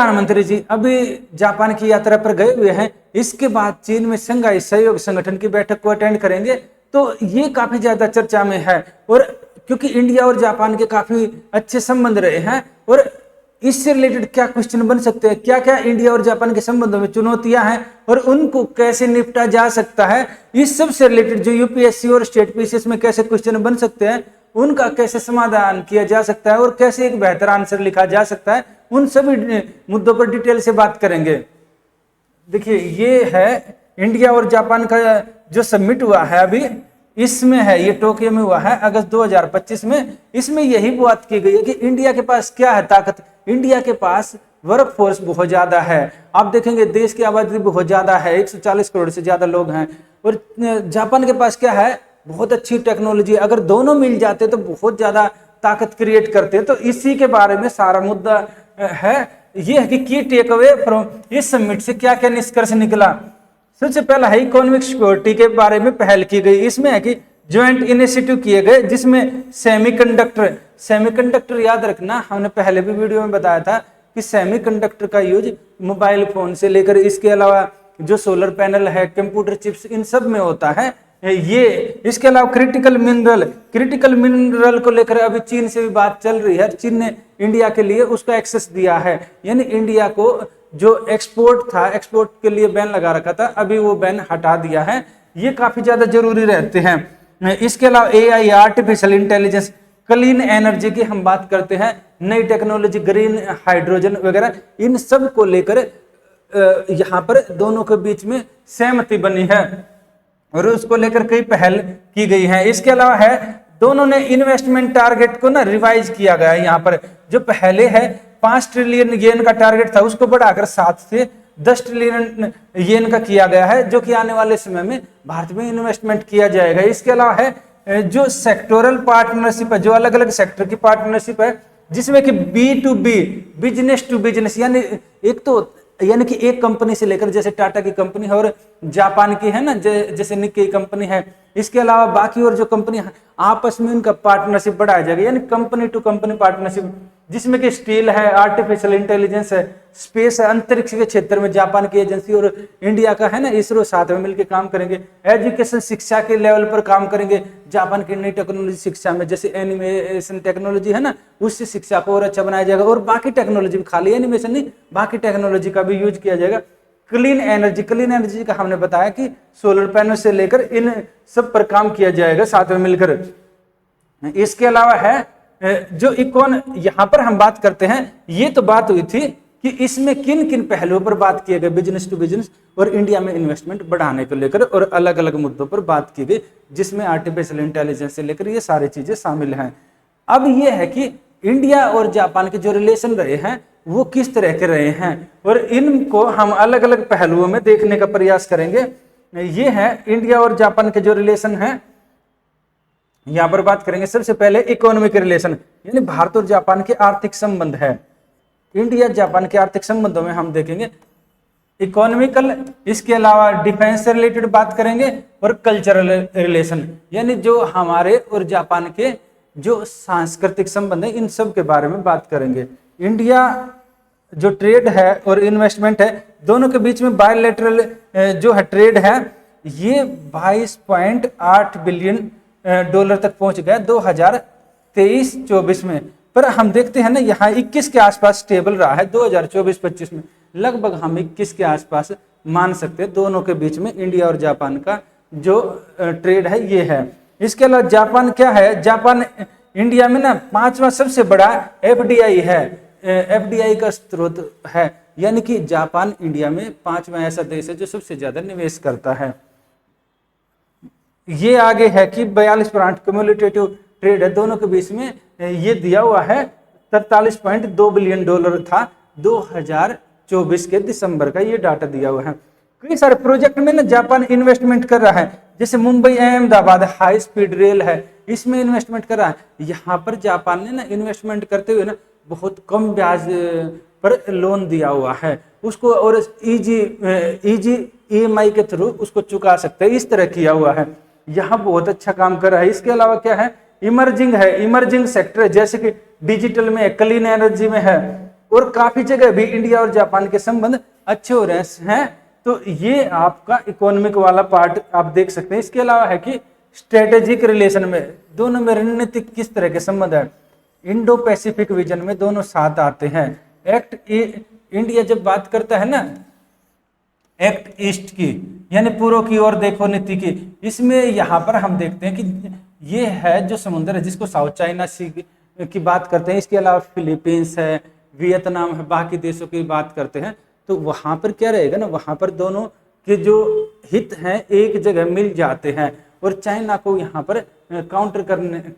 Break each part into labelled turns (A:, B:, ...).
A: प्रधानमंत्री जी अभी जापान की यात्रा पर गए हुए हैं। इसके बाद चीन में शंघाई सहयोग संगठन की बैठक को अटेंड करेंगे। तो ये काफी ज्यादा चर्चा में है, और क्योंकि इंडिया और जापान के काफी अच्छे संबंध रहे हैं, और इससे रिलेटेड क्या क्वेश्चन बन सकते हैं, क्या क्या इंडिया और जापान के संबंधों में चुनौतियां हैं और उनको कैसे निपटा जा सकता है, इस सब से रिलेटेड जो यूपीएससी और स्टेट पीसीएस में कैसे क्वेश्चन बन सकते हैं, उनका कैसे समाधान किया जा सकता है और कैसे एक बेहतर आंसर लिखा जा सकता है, उन सभी मुद्दों पर डिटेल से बात करेंगे। देखिए, ये है इंडिया और जापान का जो समिट हुआ है अभी, इसमें है, ये टोक्यो में हुआ है अगस्त 2025 में। इसमें यही बात की गई है कि इंडिया के पास क्या है ताकत। इंडिया के पास वर्क फोर्स बहुत ज्यादा है। आप देखेंगे देश की आबादी बहुत ज्यादा है, 140 करोड़ से ज्यादा लोग हैं। और जापान के पास क्या है, बहुत अच्छी टेक्नोलॉजी। अगर दोनों मिल जाते तो बहुत ज्यादा ताकत क्रिएट करते। तो इसी के बारे में सारा मुद्दा है। ये है कि की टेक अवे फ्रॉम इस समिट से क्या क्या निष्कर्ष निकला। सबसे पहला है इकोनॉमिक सिक्योरिटी के बारे में पहल की गई। इसमें है कि ज्वाइंट इनिशिएटिव किए गए, जिसमें सेमीकंडक्टर याद रखना, हमने पहले भी वीडियो में बताया था कि सेमीकंडक्टर का यूज मोबाइल फोन से लेकर इसके अलावा जो सोलर पैनल है, कंप्यूटर चिप्स, इन सब में होता है ये। इसके अलावा क्रिटिकल मिनरल को लेकर अभी चीन से भी बात चल रही है। चीन ने इंडिया के लिए उसका एक्सेस दिया है, यानी इंडिया को जो एक्सपोर्ट था, एक्सपोर्ट के लिए बैन लगा रखा था, अभी वो बैन हटा दिया है। ये काफी ज्यादा जरूरी रहते हैं। इसके अलावा AI, artificial intelligence, clean energy की हम बात करते हैं, नई टेक्नोलॉजी, ग्रीन हाइड्रोजन वगैरह, इन सब को लेकर यहाँ पर दोनों के बीच में सहमति बनी है और उसको लेकर कई पहल की गई है। इसके अलावा है, दोनों ने इन्वेस्टमेंट टारगेट को ना रिवाइज किया गया है। यहाँ पर जो पहले है 5 ट्रिलियन येन का टारगेट था, उसको बढ़ाकर 7 से 10 ट्रिलियन येन का किया गया है, जो कि आने वाले समय में भारत में इन्वेस्टमेंट किया जाएगा। इसके अलावा है जो सेक्टोरल पार्टनरशिप है, जो अलग अलग सेक्टर की पार्टनरशिप है, जिसमें कि B2B, बिजनेस टू बिजनेस, यानी एक तो यानी कि एक कंपनी से लेकर, जैसे टाटा की कंपनी है और जापान की है ना, जैसे निक्की कंपनी है, इसके अलावा बाकी और जो कंपनी है आपस में उनका पार्टनरशिप बढ़ाया जाएगा, यानी कंपनी टू कंपनी पार्टनरशिप, जिसमें कि स्टील है, आर्टिफिशियल इंटेलिजेंस है, स्पेस है, अंतरिक्ष के क्षेत्र में जापान की एजेंसी और इंडिया का है ना इसरो साथ में मिलकर काम करेंगे। एजुकेशन, शिक्षा के लेवल पर काम करेंगे जापान की नई टेक्नोलॉजी शिक्षा में, जैसे एनिमेशन टेक्नोलॉजी है ना, उससे शिक्षा को और अच्छा बनाया जाएगा। और बाकी टेक्नोलॉजी, खाली एनिमेशन नहीं, बाकी टेक्नोलॉजी का भी यूज किया जाएगा। क्लीन एनर्जी का हमने बताया कि सोलर पैनल से लेकर इन सब पर काम किया जाएगा साथ में मिलकर। इसके अलावा है जो यहाँ पर हम बात करते हैं, ये तो बात हुई थी कि इसमें किन किन पहलुओं पर बात किए गए, बिजनेस टू बिजनेस और इंडिया में इन्वेस्टमेंट बढ़ाने को लेकर, और अलग अलग मुद्दों पर बात की गई, जिसमें आर्टिफिशियल इंटेलिजेंस से लेकर ये सारी चीजें शामिल हैं। अब ये है कि इंडिया और जापान के जो रिलेशन रहे हैं वो किस तरह के रहे हैं, और इनको हम अलग अलग पहलुओं में देखने का प्रयास करेंगे। ये है इंडिया और जापान के जो रिलेशन है, यहां पर बात करेंगे। सबसे पहले इकोनॉमिक रिलेशन, यानी भारत और जापान के आर्थिक संबंध है। इंडिया जापान के आर्थिक संबंधों में हम देखेंगे इकोनॉमिकल, इसके अलावा डिफेंस से रिलेटेड बात करेंगे, और कल्चरल रिलेशन, यानी जो हमारे और जापान के जो सांस्कृतिक संबंध है, इन सब के बारे में बात करेंगे। इंडिया जो ट्रेड है और इन्वेस्टमेंट है, दोनों के बीच में बायलैटरल जो है ट्रेड है, ये 22.8 बिलियन डॉलर तक पहुंच गया 2023-24 में। पर हम देखते हैं ना, यहाँ 21 के आसपास स्टेबल रहा है। 2024-25 में लगभग हम 21 के आसपास मान सकते हैं दोनों के बीच में इंडिया और जापान का जो ट्रेड है ये है। इसके अलावा जापान क्या है, जापान इंडिया में ना 5वां सबसे बड़ा FDI है, FDI का स्रोत है, यानी कि जापान इंडिया में 5वां ऐसा देश है जो सबसे ज्यादा निवेश करता है। ये आगे है कि 42% क्यूमुलेटिव ट्रेड है दोनों के बीच में, ये दिया हुआ है 43.2 बिलियन डॉलर था 2024 के दिसंबर का, ये डाटा दिया हुआ है। कई सारे प्रोजेक्ट में ना जापान इन्वेस्टमेंट कर रहा है, जैसे Mumbai Ahmedabad high speed rail है, इसमें इन्वेस्टमेंट कर रहा है। यहाँ पर जापान ने ना इन्वेस्टमेंट करते हुए ना बहुत कम ब्याज पर लोन दिया हुआ है उसको, और इजी EMI के थ्रू उसको चुका सकते हैं, इस तरह किया हुआ है। यहाँ बहुत अच्छा काम कर रहा है। इसके अलावा क्या है, इमर्जिंग सेक्टर है, जैसे कि डिजिटल में, क्लीन एनर्जी में है, और काफी जगह भी इंडिया और जापान के संबंध अच्छे हो रहे हैं। तो ये आपका इकोनॉमिक वाला पार्ट आप देख सकते हैं। इसके अलावा है कि स्ट्रेटेजिक रिलेशन में दोनों में रणनीतिक किस तरह के संबंध है, इंडो पैसिफिक विजन में दोनों साथ आते हैं। इंडिया जब बात करता है ना एक्ट ईस्ट की, यानी पूर्व की ओर देखो नीति की, इसमें यहाँ पर हम देखते हैं कि ये है जो समुद्र है जिसको साउथ चाइना सी की बात करते हैं। इसके अलावा फिलीपींस है, वियतनाम है, बाकी देशों की बात करते हैं। तो वहां पर क्या रहेगा ना, वहां पर दोनों के जो हित हैं एक जगह मिल जाते हैं और चाइना को यहाँ पर काउंटर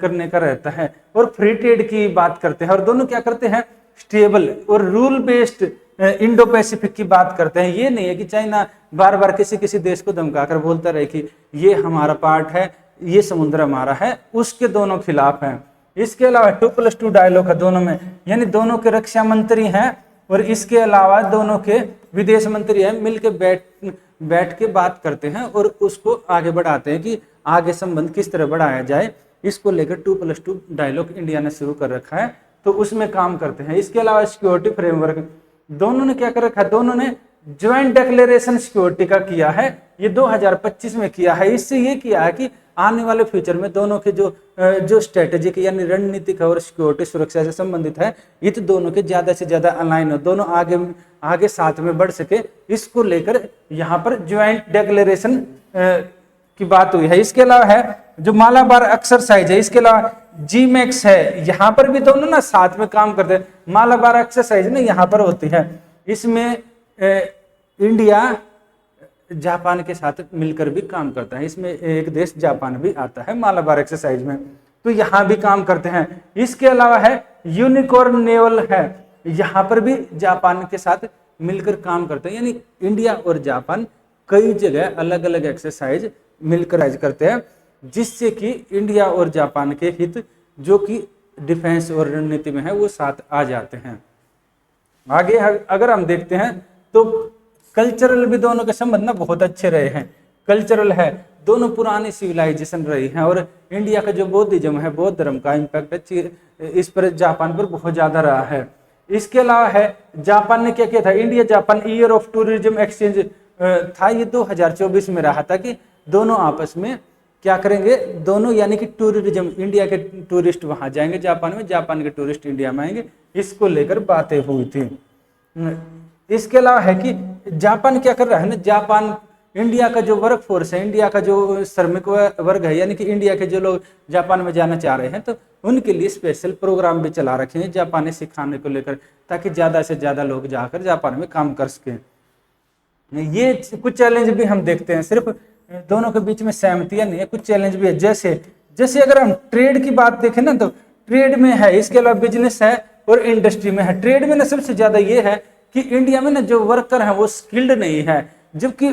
A: करने का रहता है। और फ्री ट्रेड की बात करते हैं और दोनों क्या करते हैं, स्टेबल और रूल बेस्ड इंडो पैसिफिक की बात करते हैं। ये नहीं है कि चाइना बार बार किसी देश को धमकाकर बोलता रहे कि ये हमारा पार्ट है, ये समुद्र हमारा है, उसके दोनों खिलाफ हैं। इसके अलावा 2+2 डायलॉग है दोनों में, यानी दोनों के रक्षा मंत्री हैं और इसके अलावा दोनों के विदेश मंत्री हैं, मिलकर बैठ के बात करते हैं और उसको आगे बढ़ाते हैं कि आगे संबंध किस तरह बढ़ाया जाए। इसको लेकर 2+2 डायलॉग इंडिया ने शुरू कर रखा है, तो उसमें काम करते हैं। इसके अलावा सिक्योरिटी फ्रेमवर्क दोनों ने क्या कर रखा है, दोनों ने ज्वाइंट डिक्लेरेशन सिक्योरिटी का किया है, ये 2025 में किया है। इससे ये किया है कि आने वाले फ्यूचर में दोनों के जो स्ट्रेटेजिक यानी रणनीतिक और सिक्योरिटी सुरक्षा से संबंधित है, ये तो दोनों के ज्यादा से ज्यादा अलाइन हो, दोनों आगे साथ में बढ़ सके, इसको लेकर यहाँ पर ज्वाइंट डिक्लेरेशन की बात हुई है। इसके अलावा है जो मालाबार एक्सरसाइज है, इसके अलावा जीमैक्स है, यहाँ पर भी दोनों ना साथ में काम करते हैं। मालाबार एक्सरसाइज ना यहाँ पर होती है, इसमें इंडिया जापान के साथ मिलकर भी काम करता है। इसमें एक देश जापान भी आता है मालाबार एक्सरसाइज में, तो यहाँ भी काम करते हैं। इसके अलावा है यूनिकॉर्न नेवल है, यहाँ पर भी जापान के साथ मिलकर काम करते हैं। यानी इंडिया और जापान कई जगह अलग अलग एक्सरसाइज मिलकर करते हैं, जिससे कि इंडिया और जापान के हित जो कि डिफेंस और रणनीति में है वो साथ आ जाते हैं। आगे अगर हम देखते हैं तो कल्चरल भी दोनों के संबंध ना बहुत अच्छे रहे हैं। कल्चरल है, दोनों पुरानी सिविलाइजेशन रही हैं और इंडिया का जो बौद्धिज्म है, बौद्ध धर्म का इम्पैक्ट इस पर जापान पर बहुत ज्यादा रहा है। इसके अलावा है जापान ने क्या किया था, India Japan year of tourism exchange था, ये 2024 में रहा था कि दोनों आपस में क्या करेंगे, दोनों यानी कि टूरिज्म, इंडिया के टूरिस्ट वहां जाएंगे जापान में, जापान के टूरिस्ट इंडिया में आएंगे, इसको लेकर बातें हुई थी। इसके अलावा है कि जापान क्या कर रहा है ना, जापान इंडिया का जो वर्क फोर्स है, इंडिया का जो श्रमिक वर्ग है, यानी कि इंडिया के जो लोग जापान में जाना चाह रहे हैं, तो उनके लिए स्पेशल प्रोग्राम भी चला रखे हैं जापानी सिखाने को लेकर, ताकि ज्यादा से ज्यादा लोग जाकर जापान में काम कर सकें। ये कुछ चैलेंज भी हम देखते हैं, सिर्फ दोनों के बीच में सहमतियां नहीं है, कुछ चैलेंज भी है। जैसे अगर हम ट्रेड की बात देखें ना, तो ट्रेड में है, इसके अलावा बिजनेस है और इंडस्ट्री में है। ट्रेड में ना सबसे ज्यादा ये है कि इंडिया में ना जो वर्कर है वो स्किल्ड नहीं है, जबकि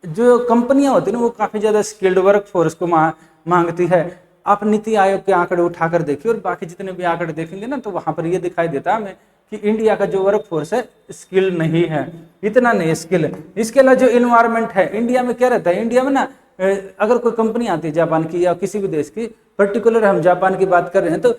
A: जो कंपनियां होती है ना वो काफी ज्यादा स्किल्ड वर्क फोर्स को मांगती है। आप नीति आयोग के आंकड़े उठाकर देखिए और बाकी जितने भी आंकड़े देखेंगे ना, तो वहां पर ये दिखाई देता है हमें कि इंडिया का जो वर्क फोर्स है स्किल नहीं है, इतना नहीं स्किल। इसके अलावा जो इन्वायरमेंट है, इंडिया में क्या रहता है, इंडिया में ना अगर कोई कंपनी आती है जापान की या किसी भी देश की, पर्टिकुलर हम जापान की बात कर रहे हैं, तो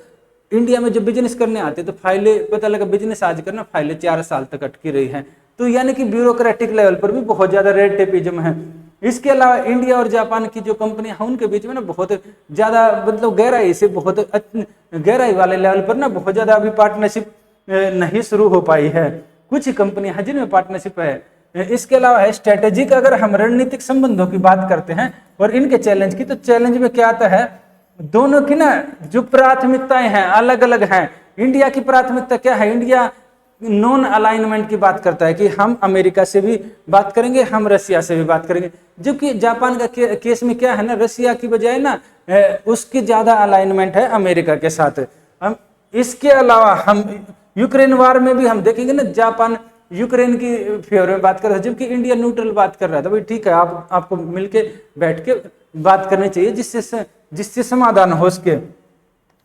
A: इंडिया में जो बिजनेस करने आते हैं तो फाइलें, पता लगा बिजनेस आज करना, फाइलें 4 साल तक अटकी रही हैं। तो यानी कि ब्यूरोक्रेटिक लेवल पर भी बहुत ज्यादा रेड टेपिज्म है। इसके अलावा इंडिया और जापान की जो कंपनियां हैं उनके बीच में ना बहुत ज्यादा मतलब गहराई से, बहुत गहराई वाले लेवल पर ना बहुत ज्यादा अभी पार्टनरशिप नहीं शुरू हो पाई है। कुछ ही कंपनियां हैं जिनमें पार्टनरशिप है। इसके अलावा है स्ट्रेटेजिक, अगर हम रणनीतिक संबंधों की बात करते हैं और इनके चैलेंज की, तो चैलेंज में क्या आता है, दोनों की ना जो प्राथमिकताएं हैं अलग अलग हैं। इंडिया की प्राथमिकता क्या है, इंडिया नॉन अलाइनमेंट की बात करता है कि हम अमेरिका से भी बात करेंगे, हम रसिया से भी बात करेंगे, जबकि जापान का केस में क्या है ना, रसिया की बजाय ना उसकी ज्यादा अलाइनमेंट है अमेरिका के साथ। हम इसके अलावा हम यूक्रेन वार में भी हम देखेंगे ना, जापान यूक्रेन की फेवर में बात कर रहा है, जबकि इंडिया न्यूट्रल बात कर रहा था। भाई ठीक है, आपको मिलके बैठ के बात करनी चाहिए जिससे समाधान हो सके।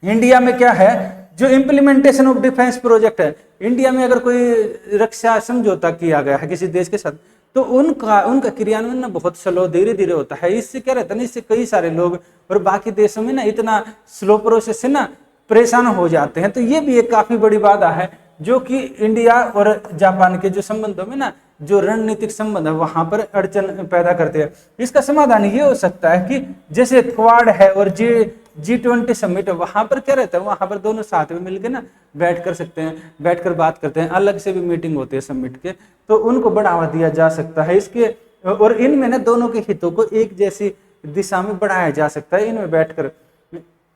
A: इंडिया में क्या है, जो इम्प्लीमेंटेशन ऑफ डिफेंस प्रोजेक्ट है, इंडिया में अगर कोई रक्षा समझौता किया गया है किसी देश के साथ, तो उनका क्रियान्वयन ना बहुत स्लो, धीरे धीरे होता है। इससे क्या रहता है ना, इससे कई सारे लोग और बाकी देशों में ना इतना स्लो प्रोसेस से ना परेशान हो जाते हैं। तो ये भी एक काफी बड़ी बात है जो कि इंडिया और जापान के जो संबंधों में ना जो रणनीतिक संबंध है वहां पर अड़चन पैदा करते हैं। इसका समाधान ये हो सकता है कि जैसे क्वाड है और G20 समिट है, वहां पर क्या रहता है, वहां पर दोनों साथ में मिलकर ना बैठ कर सकते हैं, बैठकर बात करते हैं, अलग से भी मीटिंग होती है समिट के, तो उनको बढ़ावा दिया जा सकता है इसके, और इनमें ना दोनों के हितों को एक जैसी दिशा में बढ़ाया जा सकता है इनमें बैठकर।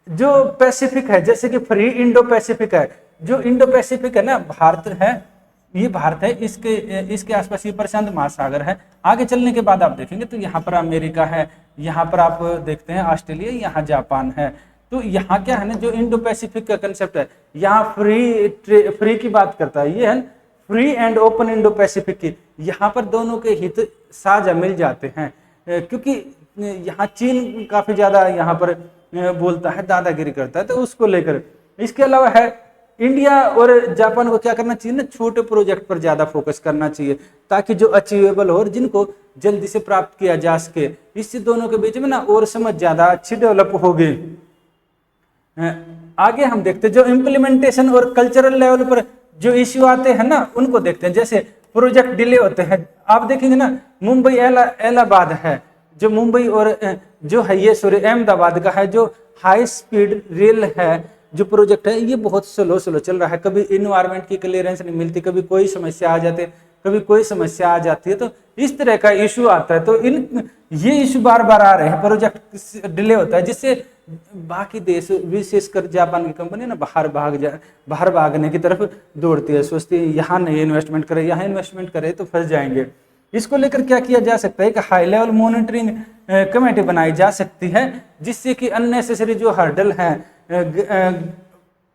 A: जो पैसिफिक है, जैसे कि फ्री इंडो पैसिफिक है, जो इंडो पैसिफिक है ना, भारत है, ये भारत है, इसके आसपास ये प्रशांत महासागर है। आगे चलने के बाद आप देखेंगे तो यहाँ पर अमेरिका है, यहाँ पर आप देखते हैं ऑस्ट्रेलिया, यहाँ जापान है। तो यहाँ क्या है ना, जो इंडो पैसिफिक का कंसेप्ट है, यहाँ फ्री की बात करता है, ये है free and open Indo Pacific की। यहाँ पर दोनों के हित साझा मिल जाते हैं, क्योंकि यहाँ चीन काफी ज्यादा यहाँ पर बोलता है, दादागिरी करता है, तो उसको लेकर। इसके अलावा है इंडिया और जापान को क्या करना चाहिए ना, छोटे प्रोजेक्ट पर ज्यादा फोकस करना चाहिए, ताकि जो अचीवेबल हो और जिनको जल्दी से प्राप्त किया जा सके। इससे दोनों के बीच में ना और समझ ज्यादा अच्छी डेवलप होगी। आगे हम देखते हैं जो इम्प्लीमेंटेशन और कल्चरल लेवल पर जो इश्यू आते हैं ना, उनको देखते हैं। जैसे प्रोजेक्ट डिले होते हैं, आप देखेंगे ना, मुंबई इलाहाबाद है, जो मुंबई और जो है ये अहमदाबाद का है, जो हाई स्पीड रेल है, जो प्रोजेक्ट है, ये बहुत स्लो चल रहा है। कभी इन्वायरमेंट की क्लियरेंस नहीं मिलती, कभी कोई समस्या आ जाती है, कभी कोई समस्या आ जाती है, तो इस तरह का इशू आता है। तो ये इशू बार बार आ रहे हैं, प्रोजेक्ट डिले होता है, जिससे बाकी देश विशेषकर जापान की कंपनी ना बाहर भागने की तरफ दौड़ती है, सोचती है यहाँ नहीं इन्वेस्टमेंट करे, यहाँ इन्वेस्टमेंट करे तो फंस जाएंगे। इसको लेकर क्या किया जा सकता है कि हाई लेवल मॉनिटरिंग कमेटी बनाई जा सकती है, जिससे कि अननेसेसरी जो हर्डल हैं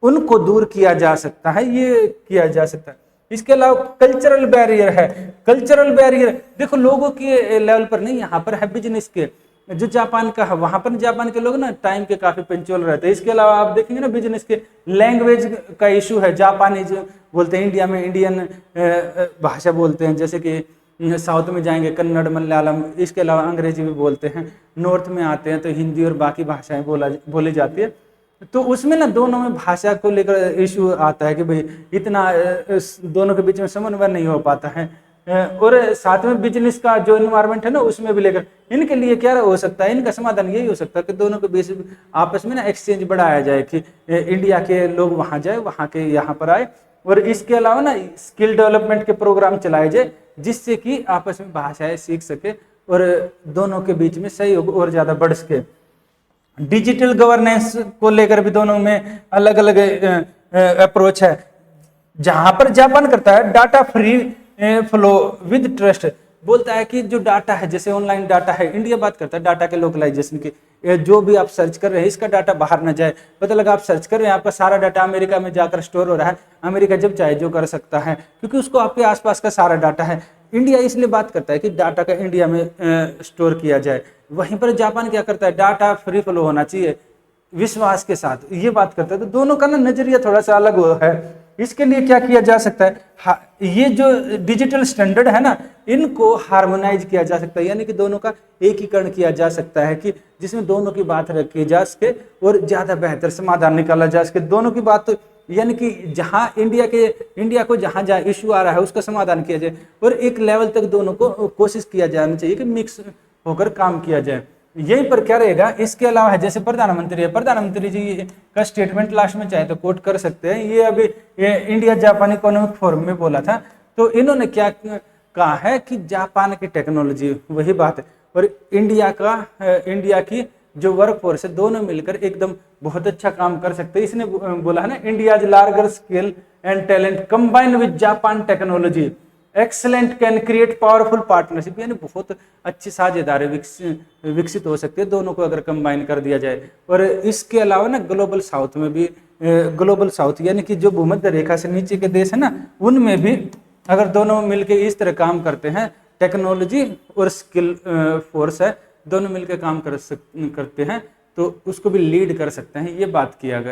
A: उनको दूर किया जा सकता है, ये किया जा सकता है। इसके अलावा कल्चरल बैरियर है। कल्चरल बैरियर देखो लोगों के लेवल पर नहीं, यहाँ पर है बिजनेस के। जो जापान का है वहां पर जापान के लोग ना टाइम के काफी पंक्चुअल रहते हैं। इसके अलावा आप देखेंगे ना बिजनेस के लैंग्वेज का इशू है। जापानीज बोलते हैं, इंडिया में इंडियन भाषा बोलते हैं, जैसे कि साउथ में जाएंगे कन्नड़ मलयालम, इसके अलावा अंग्रेजी भी बोलते हैं। नॉर्थ में आते हैं तो हिंदी और बाकी भाषाएं बोली जाती है। तो उसमें ना दोनों में भाषा को लेकर इशू आता है कि भाई इतना दोनों के बीच में समन्वय नहीं हो पाता है। और साथ में बिजनेस का जो एनवायरनमेंट है ना उसमें भी लेकर इनके लिए क्या हो सकता है, इनका समाधान यही हो सकता है कि दोनों के बीच आपस में ना एक्सचेंज बढ़ाया जाए, कि इंडिया के लोग वहाँ जाए, वहाँ के यहाँ पर आए। और इसके अलावा ना स्किल डेवलपमेंट के प्रोग्राम चलाए जाए, जिससे कि आपस में भाषाएं सीख सके और दोनों के बीच में सहयोग और ज्यादा बढ़ सके। डिजिटल गवर्नेंस को लेकर भी दोनों में अलग अलग अप्रोच है। जहां पर जापान करता है data free flow with trust, बोलता है कि जो डाटा है जैसे ऑनलाइन डाटा है, इंडिया बात करता है डाटा के लोकलाइजेशन की। जो भी आप सर्च कर रहे हैं इसका डाटा बाहर ना जाए। पता लगा आप सर्च कर रहे हैं, आपका सारा डाटा अमेरिका में जाकर स्टोर हो रहा है, अमेरिका जब चाहे जो कर सकता है, क्योंकि उसको आपके आसपास का सारा डाटा है। इंडिया इसलिए बात करता है कि डाटा का इंडिया में स्टोर किया जाए। वहीं पर जापान क्या करता है, डाटा फ्री फ्लो होना चाहिए विश्वास के साथ, ये बात करता है। तो दोनों का ना नजरिया थोड़ा सा अलग है। इसके लिए क्या किया जा सकता है, ये जो डिजिटल स्टैंडर्ड है ना इनको हार्मोनाइज किया जा सकता है, यानी कि दोनों का एकीकरण किया जा सकता है, कि जिसमें दोनों की बात रखी जा सके और ज्यादा बेहतर समाधान निकाला जा सके। दोनों की बात तो यानी कि जहां इंडिया को जहां जहां इश्यू आ रहा है उसका समाधान किया जाए, और एक लेवल तक दोनों को कोशिश किया जाना चाहिए कि मिक्स होकर काम किया जाए। यहीं पर क्या रहेगा। इसके अलावा है जैसे प्रधानमंत्री है, प्रधानमंत्री जी का स्टेटमेंट लास्ट में चाहे तो कोट कर सकते हैं। ये अभी इंडिया जापान इकोनॉमिक फोरम में बोला था, तो इन्होंने क्या कहा है कि जापान की टेक्नोलॉजी वही बात है और इंडिया की जो वर्क फोर्स है दोनों मिलकर एकदम बहुत अच्छा काम कर सकते हैं। इसने बोला है ना, India larger scale and talent combine with Japan technology excellent can create powerful partnership, यानी बहुत अच्छी साझेदारी विकसित हो सकती है दोनों को अगर कंबाइन कर दिया जाए। और इसके अलावा ना ग्लोबल साउथ में भी, ग्लोबल साउथ यानी कि जो भूमध्य रेखा से नीचे के देश है ना, उनमें भी अगर दोनों मिलकर इस तरह काम करते हैं, टेक्नोलॉजी और स्किल फोर्स है दोनों मिलकर काम करते हैं, तो उसको भी लीड कर सकते हैं, ये बात किया गया।